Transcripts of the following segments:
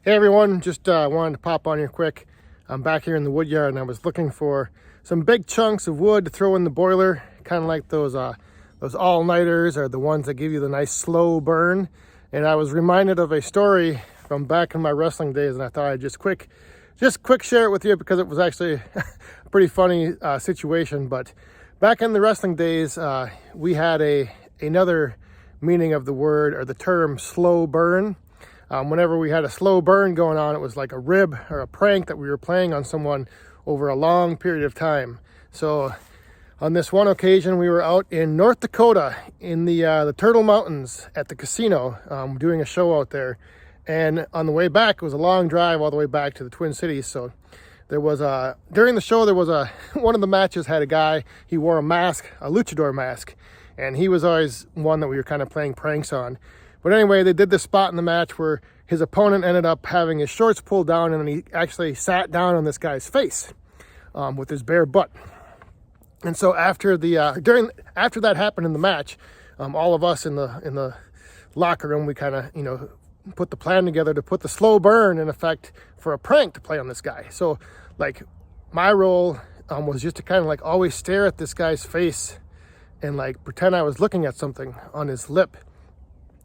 Hey everyone, just wanted to pop on here quick. I'm back here in the wood yard and I was looking for some big chunks of wood to throw in the boiler, kind of like those all-nighters or the ones that give you the nice slow burn. And I was reminded of a story from back in my wrestling days, and I thought I'd just quick share it with you because it was actually a pretty funny situation. But back in the wrestling days, we had another meaning of the word or the term slow burn. Whenever we had a slow burn going on, it was like a rib or a prank that we were playing on someone over a long period of time. So on this one occasion, we were out in North Dakota in the Turtle Mountains at the casino, doing a show out there. And on the way back, it was a long drive all the way back to the Twin Cities. So there was during the show, there was one of the matches had a guy, he wore a mask, a luchador mask, and he was always one that we were kind of playing pranks on. But anyway, they did this spot in the match where his opponent ended up having his shorts pulled down, and then he actually sat down on this guy's face with his bare butt. And so after that happened in the match, all of us in the locker room, we kind of put the plan together to put the slow burn in effect for a prank to play on this guy. So like my role was just to kind of like always stare at this guy's face and like pretend I was looking at something on his lip.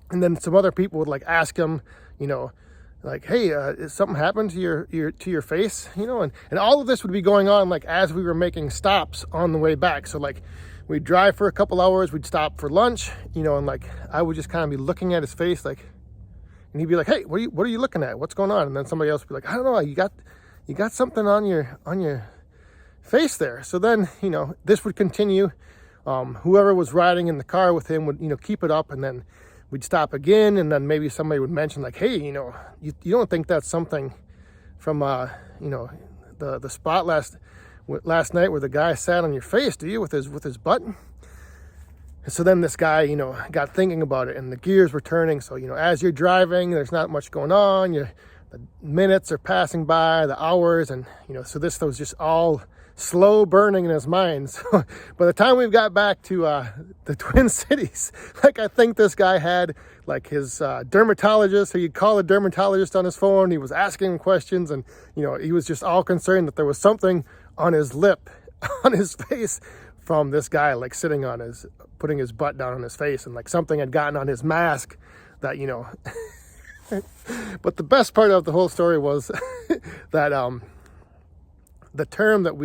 And then some other people would like ask him, like, hey, is something happened to your face? And all of this would be going on like as we were making stops on the way back. So like we'd drive for a couple hours, we'd stop for lunch, and like I would just kind of be looking at his face, like, and he'd be like, hey, what are you looking at? What's going on? And then somebody else would be like, I don't know, you got something on your face there. So then, this would continue. Whoever was riding in the car with him would, keep it up, and then we'd stop again, and then maybe somebody would mention like, hey, you don't think that's something from, the spot last night where the guy sat on your face, do you, with his butt? And so then this guy, got thinking about it, and the gears were turning. So, as you're driving, there's not much going on. The minutes are passing by, the hours, and, so this was just all slow burning in his mind. So by the time we got back to the Twin Cities, like I think this guy had like his dermatologist, so you'd call a dermatologist on his phone. He was asking him questions, and he was just all concerned that there was something on his lip, on his face, from this guy like sitting on putting his butt down on his face, and like something had gotten on his mask that But the best part of the whole story was that the term that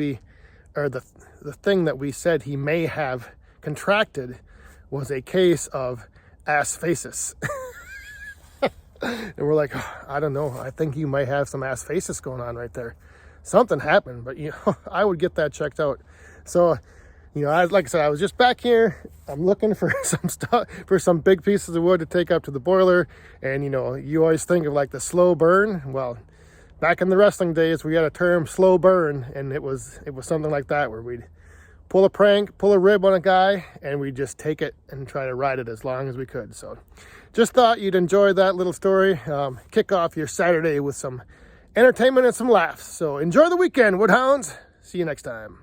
the thing that we said he may have contracted was a case of asphasis. And we're like, oh, I don't know, I think you might have some asphasis going on right there. Something happened, but I would get that checked out. So like I said, I was just back here. I'm looking for some stuff, for some big pieces of wood to take up to the boiler. And you always think of like the slow burn. Well, back in the wrestling days, we had a term, slow burn, and it was something like that, where we'd pull a rib on a guy, and we'd just take it and try to ride it as long as we could. So just thought you'd enjoy that little story. Kick off your Saturday with some entertainment and some laughs. So enjoy the weekend, Woodhounds. See you next time.